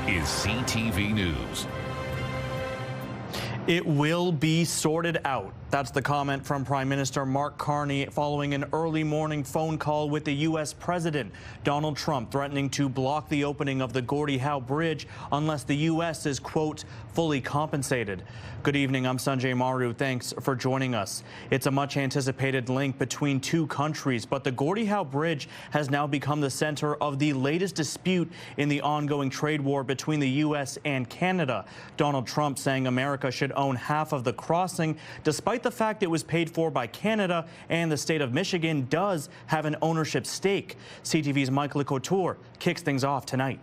is CTV News. It will be sorted out. That's the comment from Prime Minister Mark Carney following an early morning phone call with the U.S. President Donald Trump, threatening to block the opening of the Gordie Howe Bridge unless the U.S. is, quote, fully compensated. Good evening. I'm Sanjay Maru. Thanks for joining us. It's a much anticipated link between two countries, but the Gordie Howe Bridge has now become the center of the latest dispute in the ongoing trade war between the U.S. and Canada. Donald Trump saying America should own half of the crossing, despite the fact it was paid for by Canada and the state of Michigan does have an ownership stake. CTV's Mike LeCouture kicks things off tonight.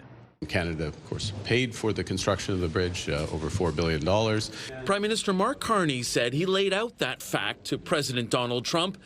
Canada, of course, paid for the construction of the bridge, over $4 billion. Prime Minister Mark Carney said he laid out that fact to President Donald Trump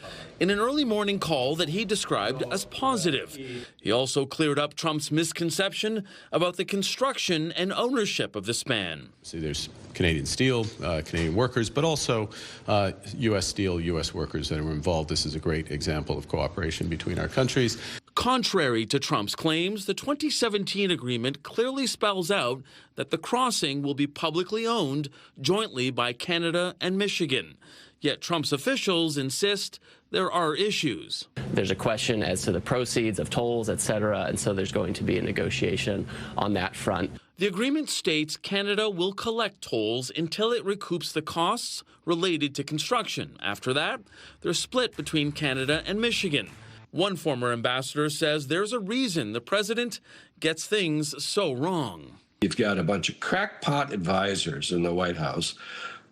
in an early morning call that he described as positive. He also cleared up Trump's misconception about the construction and ownership of the span. See, there's Canadian steel, Canadian workers, but also U.S. steel, U.S. workers that are involved. This is a great example of cooperation between our countries. Contrary to Trump's claims, the 2017 agreement clearly spells out that the crossing will be publicly owned jointly by Canada and Michigan. Yet Trump's officials insist there are issues. There's a question as to the proceeds of tolls, etc., and so there's going to be a negotiation on that front. The agreement states Canada will collect tolls until it recoups the costs related to construction. After that, they're split between Canada and Michigan. One former ambassador says there's a reason the president gets things so wrong. You've got a bunch of crackpot advisors in the White House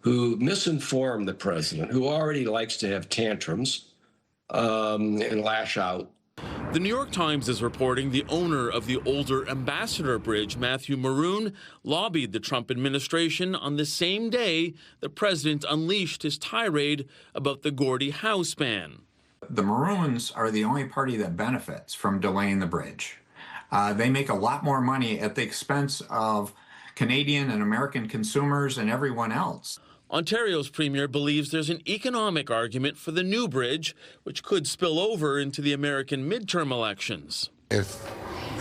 who misinform the president, who already likes to have tantrums and lash out. The New York Times is reporting the owner of the older Ambassador Bridge, Matthew Maru, lobbied the Trump administration on the same day the president unleashed his tirade about the Gordie Howe span. The Maroons are the only party that benefits from delaying the bridge. They make a lot more money at the expense of Canadian and American consumers and everyone else. Ontario's premier believes there's an economic argument for the new bridge, which could spill over into the American midterm elections. If,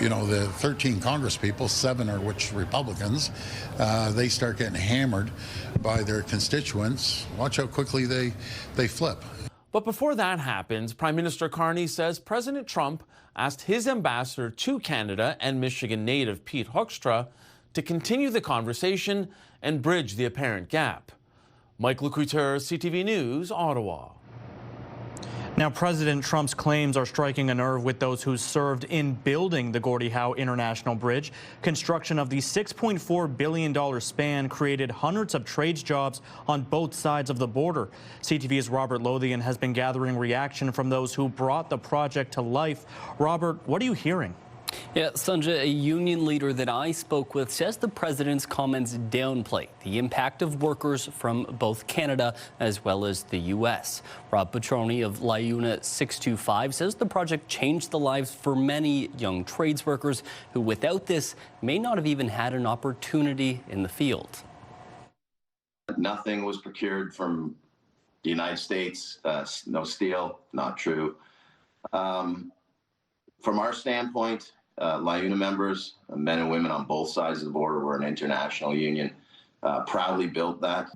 you know, the 13 Congress people, 7 are which Republicans, they start getting hammered by their constituents, watch how quickly they flip. But before that happens, Prime Minister Carney says President Trump asked his ambassador to Canada and Michigan native Pete Hoekstra to continue the conversation and bridge the apparent gap. Mike LeCouture, CTV News, Ottawa. Now, President Trump's claims are striking a nerve with those who served in building the Gordie Howe International Bridge. Construction of the $6.4 billion span created hundreds of trades jobs on both sides of the border. CTV's Robert Lothian has been gathering reaction from those who brought the project to life. Robert, what are you hearing? Yeah, Sanjay, a union leader that I spoke with says the president's comments downplay the impact of workers from both Canada as well as the U.S. Rob Petroni of LIUNA 625 says the project changed the lives for many young trades workers who without this may not have even had an opportunity in the field. Nothing was procured from the United States, no steel, not true. From our standpoint, LIUNA members, men and women on both sides of the border, we're an international union, proudly built that.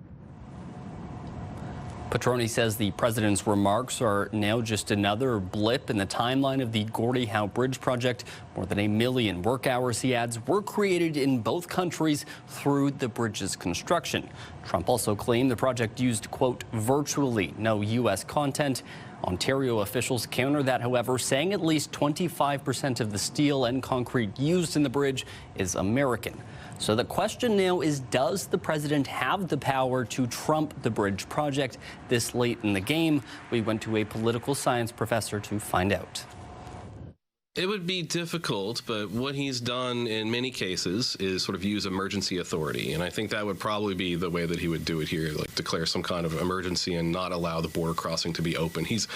Petroni says the president's remarks are now just another blip in the timeline of the Gordie Howe Bridge project. More than 1 million work hours, he adds, were created in both countries through the bridge's construction. Trump also claimed the project used, quote, virtually no U.S. content. Ontario officials counter that, however, saying at least 25% of the steel and concrete used in the bridge is American. So the question now is, does the president have the power to trump the bridge project this late in the game? We went to a political science professor to find out. It would be difficult, but what he's done in many cases is sort of use emergency authority. And I think that would probably be the way that he would do it here, like declare some kind of emergency and not allow the border crossing to be open. He's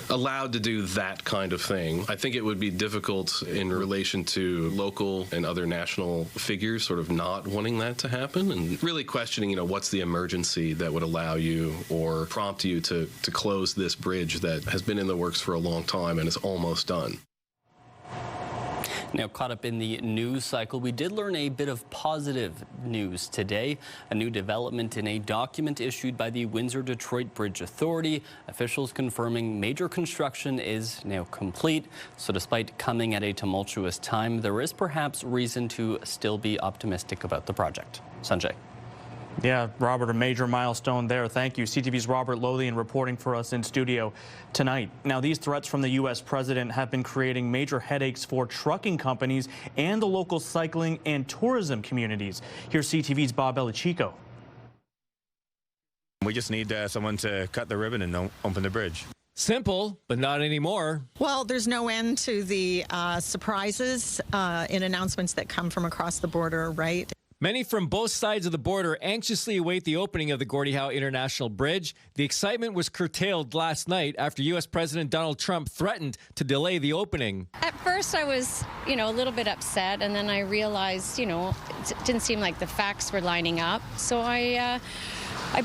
allowed to do that kind of thing. I think it would be difficult in relation to local and other national figures sort of not wanting that to happen and really questioning, what's the emergency that would allow you or prompt you to close this bridge that has been in the works for a long time and is almost done. Now, caught up in the news cycle, we did learn a bit of positive news today. A new development in a document issued by the Windsor-Detroit Bridge Authority. Officials confirming major construction is now complete. So despite coming at a tumultuous time, there is perhaps reason to still be optimistic about the project. Sanjay. Yeah, Robert, a major milestone there. Thank you. CTV's Robert Lothian reporting for us in studio tonight. Now, these threats from the U.S. president have been creating major headaches for trucking companies and the local cycling and tourism communities. Here's CTV's Bob Belichico. We just need someone to cut the ribbon and open the bridge. Simple, but not anymore. Well, there's no end to the surprises in announcements that come from across the border, right? Many from both sides of the border anxiously await the opening of the Gordie Howe International Bridge. The excitement was curtailed last night after U.S. President Donald Trump threatened to delay the opening. At first, I was, a little bit upset, and then I realized, it didn't seem like the facts were lining up. So I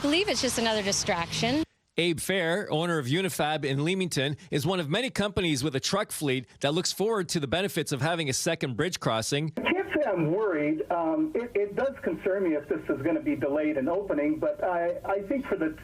believe it's just another distraction. Abe Fair, owner of Unifab in Leamington, is one of many companies with a truck fleet that looks forward to the benefits of having a second bridge crossing. I can't say I'm worried. It does concern me if this is going to be delayed in opening, but I think for the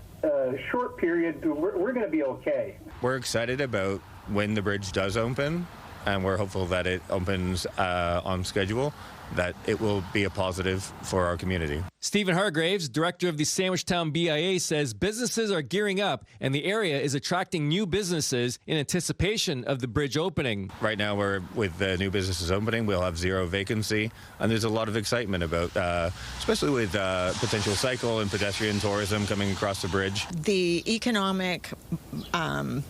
short period, we're going to be okay. We're excited about when the bridge does open, and we're hopeful that it opens on schedule, that it will be a positive for our community. Stephen Hargraves, director of the Sandwichtown BIA, says businesses are gearing up and the area is attracting new businesses in anticipation of the bridge opening. Right now, with the new businesses opening, we'll have zero vacancy, and there's a lot of excitement about, especially with potential cycle and pedestrian tourism coming across the bridge. The economic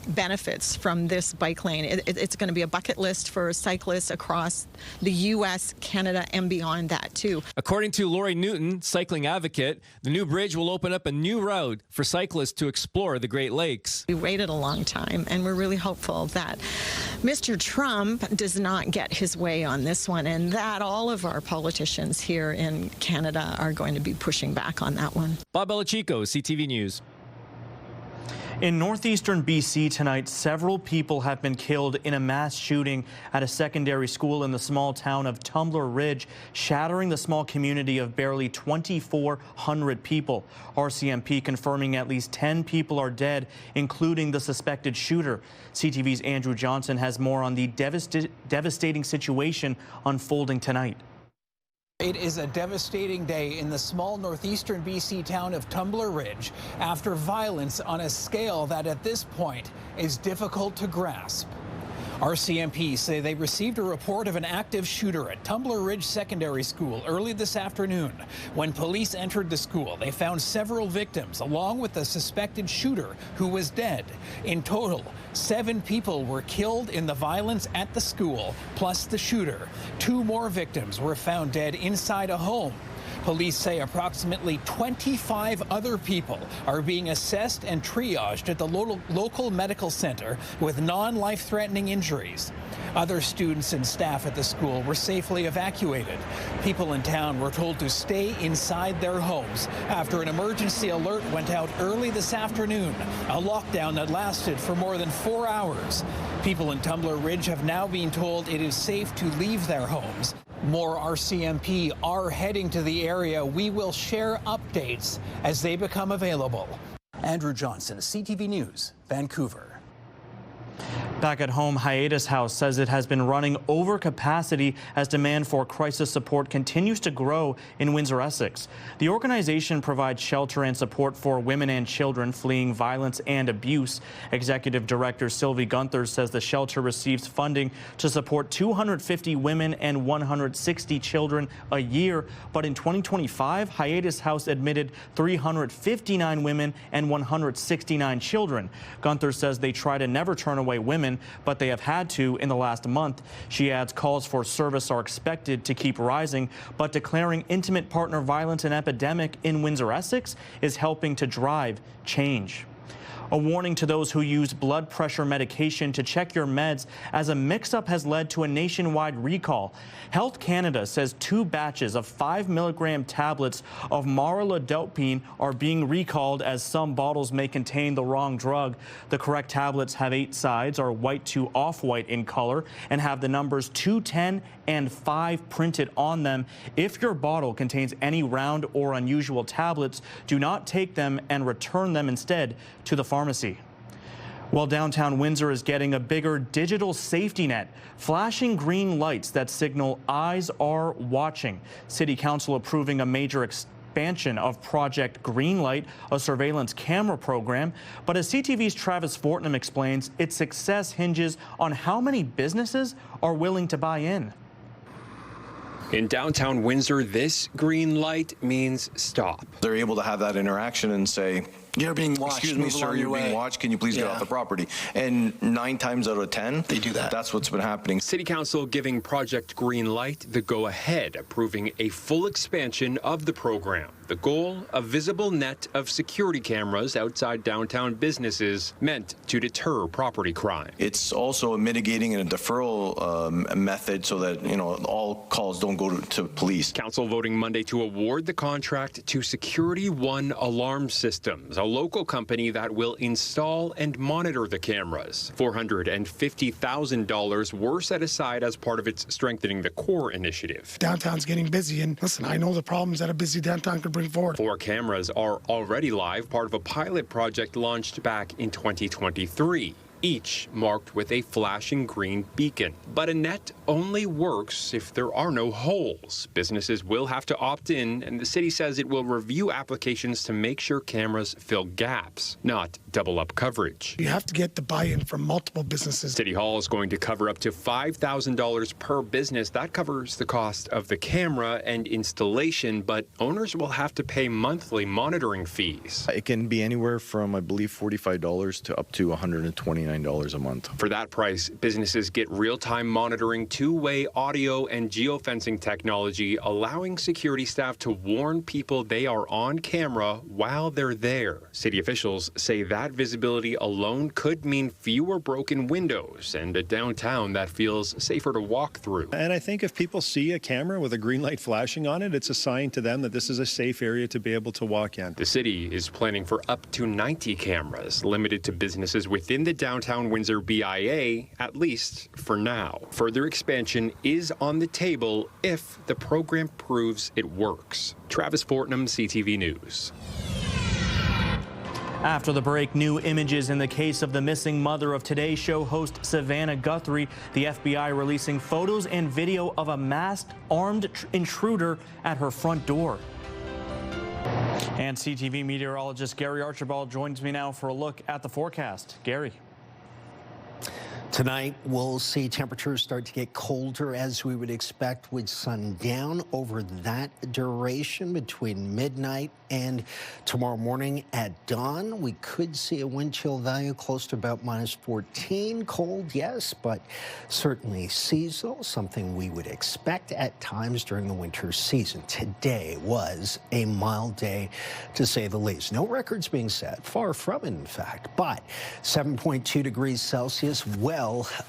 benefits from this bike lane, it's going to be a bucket list for cyclists across the U.S., Canada, and beyond that, too. According to Lori Newton, cycling advocate, the new bridge will open up a new route for cyclists to explore the Great Lakes. We waited a long time, and we're really hopeful that Mr. Trump does not get his way on this one, and that all of our politicians here in Canada are going to be pushing back on that one. Bob Belichico, CTV News. In northeastern BC tonight, several people have been killed in a mass shooting at a secondary school in the small town of Tumbler Ridge, shattering the small community of barely 2,400 people. RCMP confirming at least 10 people are dead, including the suspected shooter. CTV's Andrew Johnson has more on the devastating situation unfolding tonight. It is a devastating day in the small northeastern BC town of Tumbler Ridge after violence on a scale that at this point is difficult to grasp. RCMP say they received a report of an active shooter at Tumbler Ridge Secondary School early this afternoon. When police entered the school, they found several victims along with the suspected shooter who was dead. In total, 7 people were killed in the violence at the school, plus the shooter. 2 more victims were found dead inside a home. Police say approximately 25 other people are being assessed and triaged at the local medical center with non-life-threatening injuries. Other students and staff at the school were safely evacuated. People in town were told to stay inside their homes after an emergency alert went out early this afternoon, a lockdown that lasted for more than 4 hours. People in Tumbler Ridge have now been told it is safe to leave their homes. More RCMP are heading to the area. We will share updates as they become available. Andrew Johnson, CTV News, Vancouver. Back at home, Hiatus House says it has been running over capacity as demand for crisis support continues to grow in Windsor, Essex. The organization provides shelter and support for women and children fleeing violence and abuse. Executive Director Sylvie Gunther says the shelter receives funding to support 250 women and 160 children a year. But in 2025, Hiatus House admitted 359 women and 169 children. Gunther says they try to never turn away women, but they have had to in the last month. She adds calls for service are expected to keep rising, but declaring intimate partner violence an epidemic in Windsor, Essex is helping to drive change. A warning to those who use blood pressure medication to check your meds, as a mix-up has led to a nationwide recall. Health Canada says 2 batches of 5-milligram tablets of Maru are being recalled, as some bottles may contain the wrong drug. The correct tablets have 8 sides, are white to off-white in color, and have the numbers 2, 10, and 5 printed on them. If your bottle contains any round or unusual tablets, do not take them and return them instead to the pharmacy. Well, downtown Windsor is getting a bigger digital safety net, flashing green lights that signal eyes are watching. City Council approving a major expansion of Project Greenlight, a surveillance camera program. But as CTV's Travis Fortnum explains, its success hinges on how many businesses are willing to buy in. In downtown Windsor, this green light means stop. They're able to have that interaction and say, "You're being watched. Excuse me, sir, you're being watched. Can you please get off the property?" And 9 times out of 10, they do that. That's what's been happening. City Council giving Project Greenlight the go-ahead, approving a full expansion of the program. The goal, a visible net of security cameras outside downtown businesses meant to deter property crime. It's also a mitigating and a deferral method so that, all calls don't go to police. Council voting Monday to award the contract to Security One Alarm Systems, a local company that will install and monitor the cameras. $450,000 were set aside as part of its Strengthening the Core initiative. Downtown's getting busy, and listen, I know the problems that a busy downtown could bring forward. 4 cameras are already live, part of a pilot project launched back in 2023. Each marked with a flashing green beacon. But a net only works if there are no holes. Businesses will have to opt in, and the city says it will review applications to make sure cameras fill gaps, not double up coverage. You have to get the buy-in from multiple businesses. City Hall is going to cover up to $5,000 per business. That covers the cost of the camera and installation, but owners will have to pay monthly monitoring fees. It can be anywhere from, I believe, $45 to up to $129 a month. For that price, businesses get real-time monitoring, two-way audio and geofencing technology, allowing security staff to warn people they are on camera while they're there. City officials say that visibility alone could mean fewer broken windows and a downtown that feels safer to walk through. And I think if people see a camera with a green light flashing on it, it's a sign to them that this is a safe area to be able to walk in. The city is planning for up to 90 cameras, limited to businesses within the downtown Windsor BIA, at least for now. Further expansion is on the table if the program proves it works. Travis Fortnum, CTV News. After the break, new images in the case of the missing mother of Today Show host Savannah Guthrie. The FBI releasing photos and video of a masked, armed intruder at her front door. And CTV meteorologist Gary Archibald joins me now for a look at the forecast. Gary. Tonight, we'll see temperatures start to get colder as we would expect with sundown over that duration between midnight and tomorrow morning at dawn. We could see a wind chill value close to about -14. Cold, yes, but certainly seasonal, something we would expect at times during the winter season. Today was a mild day, to say the least. No records being set, far from it, in fact, but 7.2 degrees Celsius, well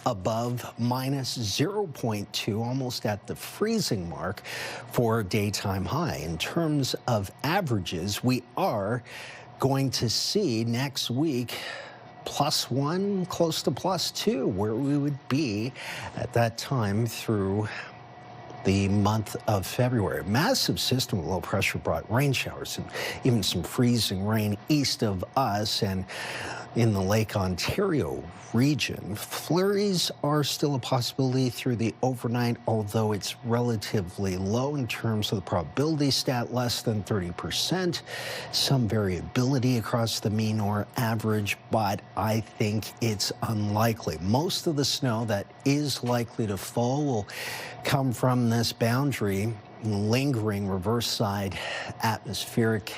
above -0.2, almost at the freezing mark for a daytime high. In terms of averages, we are going to see next week +1, close to +2, where we would be at that time through the month of February. Massive system of low pressure brought rain showers and even some freezing rain east of us and in the Lake Ontario region. Flurries are still a possibility through the overnight, although it's relatively low in terms of the probability stat, less than 30%. Some variability across the mean or average, but I think it's unlikely. Most of the snow that is likely to fall will come from this boundary lingering reverse side atmospheric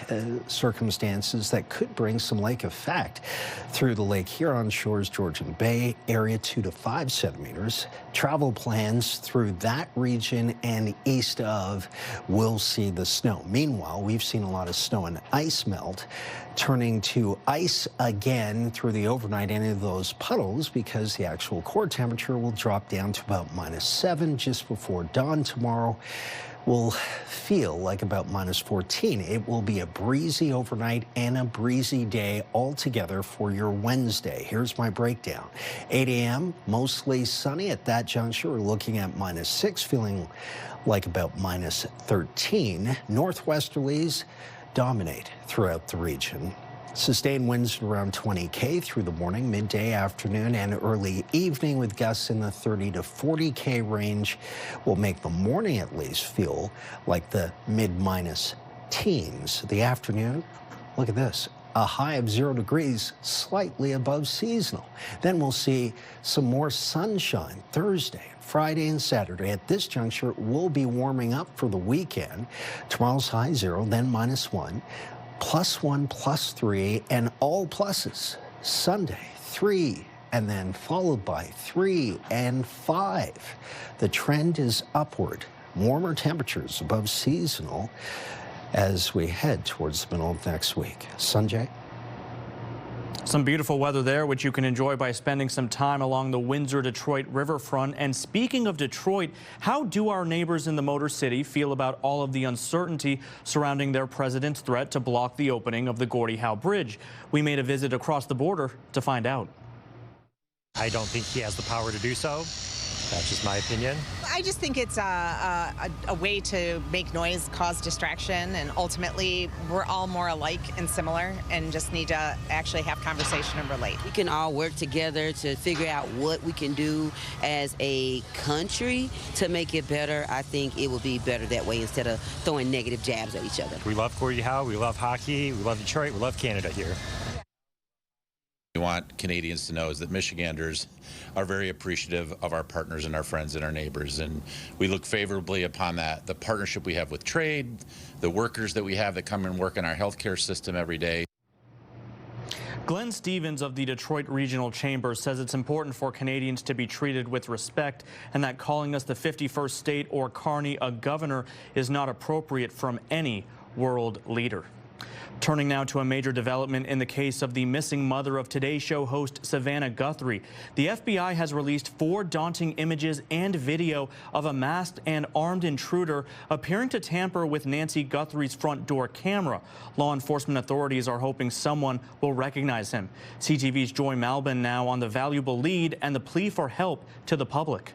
circumstances that could bring some lake effect through the Lake Huron shores, Georgian Bay area, 2 to 5 centimeters. Travel plans through that region and east of will see the snow. Meanwhile, we've seen a lot of snow and ice melt turning to ice again through the overnight into those puddles because the actual core temperature will drop down to about -7 just before dawn tomorrow. Will feel like about -14. It will be a breezy overnight and a breezy day altogether for your Wednesday. Here's my breakdown. 8 a.m., mostly sunny. At that juncture, we're looking at -6, feeling like about -13. Northwesterlies dominate throughout the region. Sustained winds around 20 through the morning, midday, afternoon, and early evening with gusts in the 30 to 40 range will make the morning at least feel like the mid-minus teens. The afternoon, look at this, a high of 0 degrees, slightly above seasonal. Then we'll see some more sunshine Thursday, Friday, and Saturday. At this juncture, we'll be warming up for the weekend. Tomorrow's high 0, then -1. +1, +3, and all pluses. Sunday, 3, and then followed by 3 and 5. The trend is upward. Warmer temperatures above seasonal as we head towards the middle of next week. Sanjay? Some beautiful weather there, which you can enjoy by spending some time along the Windsor-Detroit riverfront. And speaking of Detroit, how do our neighbors in the Motor City feel about all of the uncertainty surrounding their president's threat to block the opening of the Gordie Howe Bridge? We made a visit across the border to find out. I don't think he has the power to do so. That's just my opinion. I just think it's a way to make noise, cause distraction, and ultimately we're all more alike and similar and just need to actually have conversation and relate. We can all work together to figure out what we can do as a country to make it better. I think it will be better that way instead of throwing negative jabs at each other. We love Gordie Howe, we love hockey, we love Detroit, we love Canada here. We want Canadians to know is that Michiganders are very appreciative of our partners and our friends and our neighbors, and we look favorably upon that. The partnership we have with trade, the workers that we have that come and work in our healthcare system every day. Glenn Stevens of the Detroit Regional Chamber says it's important for Canadians to be treated with respect and that calling us the 51st state or Carney a governor is not appropriate from any world leader. Turning now to a major development in the case of the missing mother of Today Show host Savannah Guthrie. The FBI has released 4 daunting images and video of a masked and armed intruder appearing to tamper with Nancy Guthrie's front door camera. Law enforcement authorities are hoping someone will recognize him. CTV's Joy Malbin now on the valuable lead and the plea for help to the public.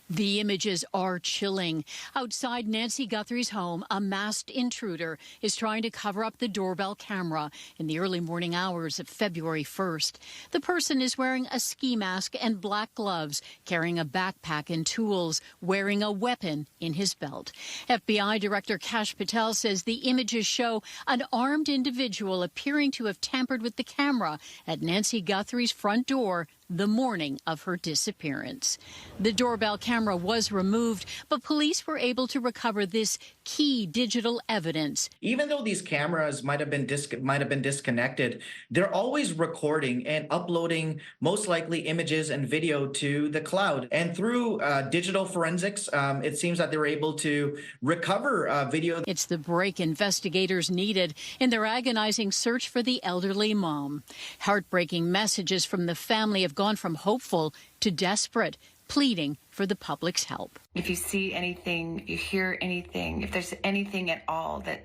The images are chilling. Outside Nancy Guthrie's home, a masked intruder is trying to cover up the doorbell camera in the early morning hours of February 1st. The person is wearing a ski mask and black gloves, carrying a backpack and tools, wearing a weapon in his belt. FBI Director Kash Patel says the images show an armed individual appearing to have tampered with the camera at Nancy Guthrie's front door the morning of her disappearance. The doorbell camera was removed, but police were able to recover this key digital evidence. Even though these cameras might have been disconnected, they're always recording and uploading most likely images and video to the cloud. And through digital forensics, it seems that they were able to recover video. It's the break investigators needed in their agonizing search for the elderly mom. Heartbreaking messages from the family have gone from hopeful to desperate, pleading for the public's help. If you see anything, you hear anything, if there's anything at all that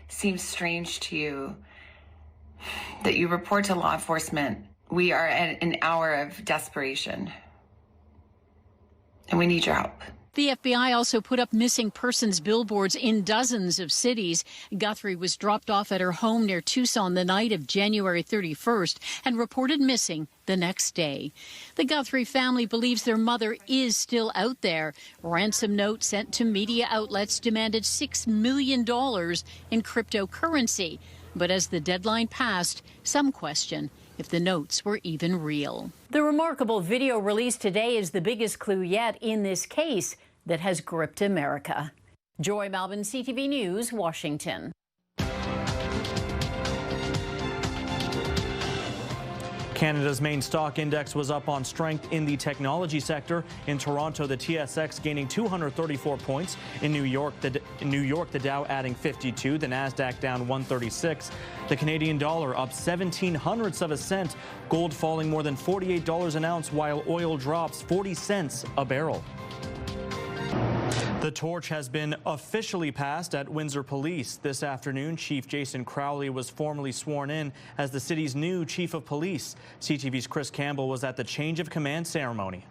seems strange to you, that you report to law enforcement. We are at an hour of desperation, and we need your help. The FBI also put up missing persons billboards in dozens of cities. Guthrie was dropped off at her home near Tucson the night of January 31st and reported missing the next day. The Guthrie family believes their mother is still out there. Ransom notes sent to media outlets demanded $6 million in cryptocurrency. But as the deadline passed, some question if the notes were even real. The remarkable video released today is the biggest clue yet in this case that has gripped America. Joy Melvin, CTV News, Washington. Canada's main stock index was up on strength in the technology sector. In Toronto, the TSX gaining 234 points. In New York, the Dow adding 52, the Nasdaq down 136. The Canadian dollar up 0.17 of a cent. Gold falling more than $48 an ounce, while oil drops 40 cents a barrel. The torch has been officially passed at Windsor Police. This afternoon, Chief Jason Crowley was formally sworn in as the city's new Chief of Police. CTV's Chris Campbell was at the change of command ceremony.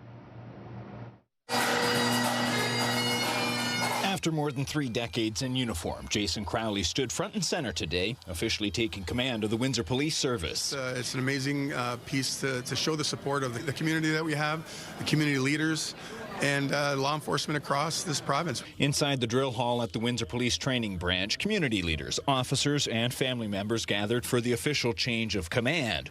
After more than 3 decades in uniform, Jason Crowley stood front and center today, officially taking command of the Windsor Police Service. It's an amazing piece to show the support of the community that we have, the community leaders, and law enforcement across this province. Inside the drill hall at the Windsor Police Training Branch, community leaders, officers, and family members gathered for the official change of command.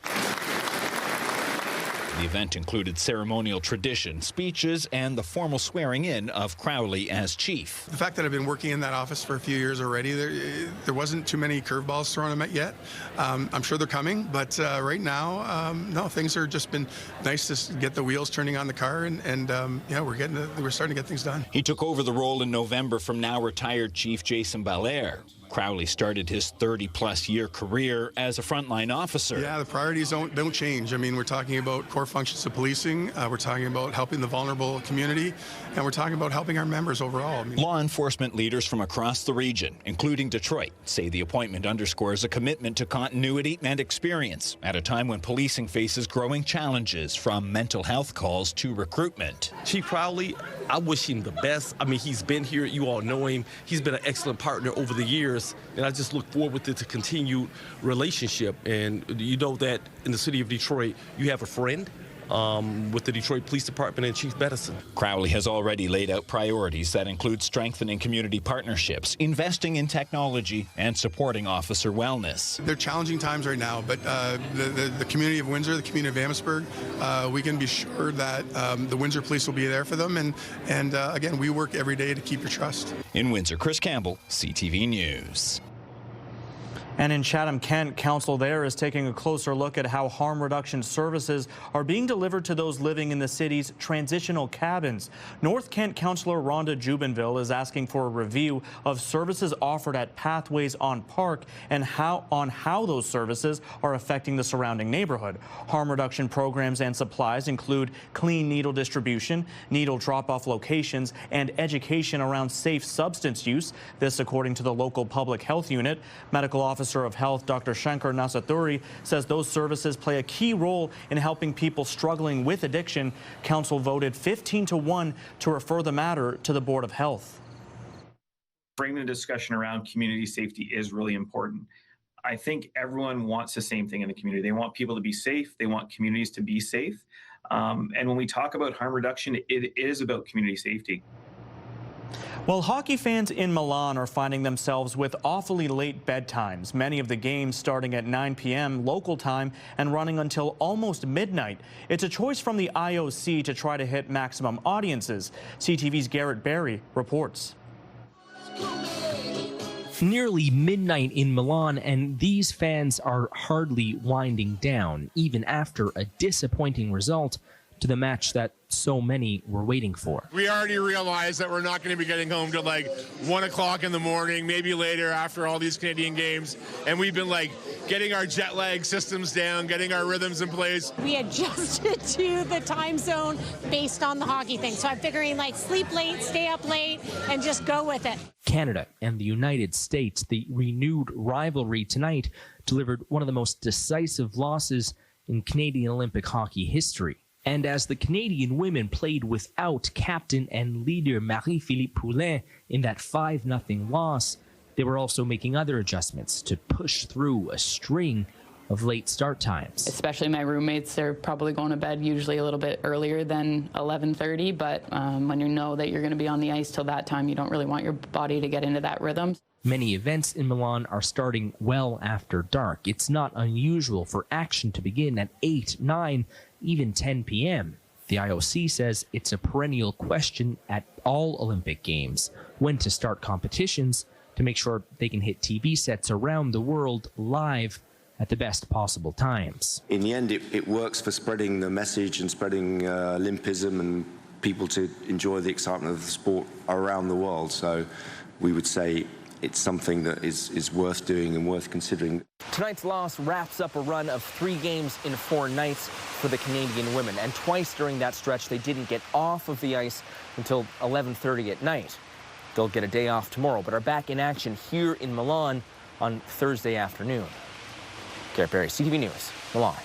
The event included ceremonial tradition, speeches, and the formal swearing-in of Crowley as chief. The fact that I've been working in that office for a few years already, there wasn't too many curveballs thrown at me yet. I'm sure they're coming, but right now, no, things are just been nice to get the wheels turning on the car, and yeah, we're starting to get things done. He took over the role in November from now retired Chief Jason Belair. Crowley started his 30-plus year career as a frontline officer. Yeah, the priorities don't change. I mean, we're talking about core functions of policing, we're talking about helping the vulnerable community, and we're talking about helping our members overall. I mean, law enforcement leaders from across the region, including Detroit, say the appointment underscores a commitment to continuity and experience at a time when policing faces growing challenges, from mental health calls to recruitment. Chief Crowley, I wish him the best. I mean, he's been here. You all know him. He's been an excellent partner over the years, and I just look forward to the continued relationship. And you know that in the city of Detroit, you have a friend with the Detroit Police Department and Chief Bedison. Crowley has already laid out priorities that include strengthening community partnerships, investing in technology, and supporting officer wellness. They're challenging times right now, but the community of Windsor, the community of Amherstburg, we can be sure that the Windsor Police will be there for them, and again, we work every day to keep your trust. In Windsor, Chris Campbell, CTV News. And in Chatham-Kent, council there is taking a closer look at how harm reduction services are being delivered to those living in the city's transitional cabins. North Kent Councillor Rhonda Jubenville is asking for a review of services offered at Pathways on Park and how those services are affecting the surrounding neighborhood. Harm reduction programs and supplies include clean needle distribution, needle drop-off locations, and education around safe substance use. This according to the local public health unit. Medical Officer of Health Dr. Shankar Nasathuri says those services play a key role in helping people struggling with addiction. Council voted 15-1 to refer the matter to the Board of Health. Bringing the discussion around community safety is really important. I think everyone wants the same thing in the community. They want people to be safe. They want communities to be safe. And when we talk about harm reduction, it is about community safety. Well, hockey fans in Milan are finding themselves with awfully late bedtimes. Many of the games starting at 9 p.m. local time and running until almost midnight. It's a choice from the IOC to try to hit maximum audiences. CTV's Garrett Barry reports. Nearly midnight in Milan, and these fans are hardly winding down, even after a disappointing result to the match that so many were waiting for. We already realized that we're not going to be getting home till like 1 o'clock in the morning, maybe later after all these Canadian games. And we've been like getting our jet lag systems down, getting our rhythms in place. We adjusted to the time zone based on the hockey thing. So I'm figuring like sleep late, stay up late, and just go with it. Canada and the United States, the renewed rivalry tonight, delivered one of the most decisive losses in Canadian Olympic hockey history. And as the Canadian women played without captain and leader Marie-Philippe Poulin in that 5-0 loss, they were also making other adjustments to push through a string of late start times. Especially my roommates, they're probably going to bed usually a little bit earlier than 11:30, but when you know that you're going to be on the ice till that time, you don't really want your body to get into that rhythm. Many events in Milan are starting well after dark. It's not unusual for action to begin at 8, 9, even 10 p.m. The IOC says it's a perennial question at all Olympic Games, when to start competitions to make sure they can hit TV sets around the world live at the best possible times. In the end, it works for spreading the message and spreading Olympism and people to enjoy the excitement of the sport around the world. So we would say it's something that is worth doing and worth considering. Tonight's loss wraps up a run of 3 games in 4 nights for the Canadian women, and twice during that stretch they didn't get off of the ice until 11:30 at night. They'll get a day off tomorrow, but are back in action here in Milan on Thursday afternoon. Garrett Berry, CTV News, Milan.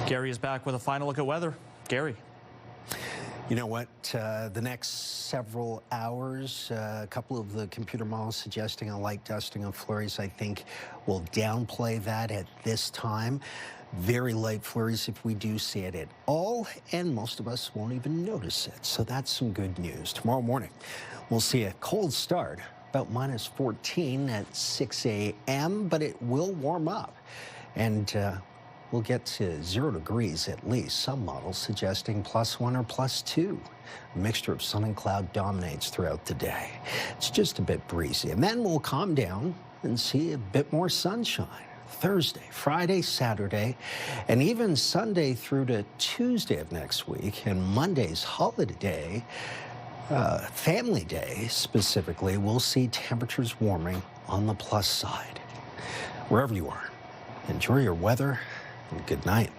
Gary is back with a final look at weather. Gary. You know what? The next several hours, a couple of the computer models suggesting a light dusting of flurries, I think, will downplay that at this time. Very light flurries if we do see it at all, and most of us won't even notice it. So that's some good news. Tomorrow morning, we'll see a cold start, about -14 at 6 a.m., but it will warm up. And we'll get to 0 degrees at least. Some models suggesting +1 or +2. A mixture of sun and cloud dominates throughout the day. It's just a bit breezy. And then we'll calm down and see a bit more sunshine. Thursday, Friday, Saturday, and even Sunday through to Tuesday of next week, and Monday's holiday, Family Day specifically, we'll see temperatures warming on the plus side. Wherever you are, enjoy your weather, and good night.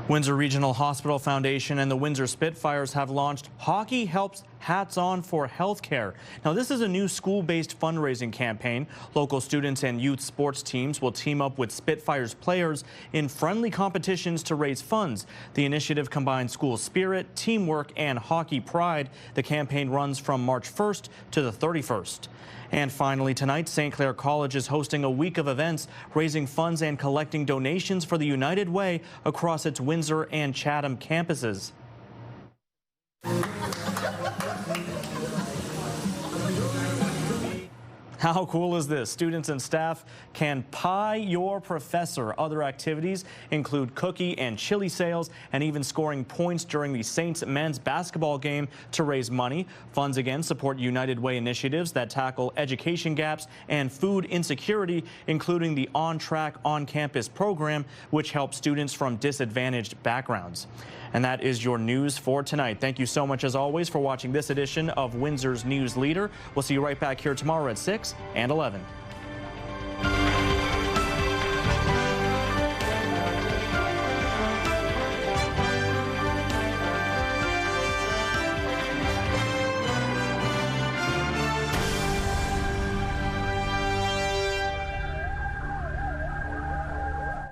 Windsor Regional Hospital Foundation and the Windsor Spitfires have launched Hockey Helps Hats On for Healthcare. Now, this is a new school-based fundraising campaign. Local students and youth sports teams will team up with Spitfires players in friendly competitions to raise funds. The initiative combines school spirit, teamwork, and hockey pride. The campaign runs from March 1st to the 31st. And finally tonight, St. Clair College is hosting a week of events raising funds and collecting donations for the United Way across its Windsor and Chatham campuses. How cool is this? Students and staff can pie your professor. Other activities include cookie and chili sales and even scoring points during the Saints men's basketball game to raise money. Funds again support United Way initiatives that tackle education gaps and food insecurity, including the On Track On Campus program, which helps students from disadvantaged backgrounds. And that is your news for tonight. Thank you so much, as always, for watching this edition of Windsor's News Leader. We'll see you right back here tomorrow at 6 and 11.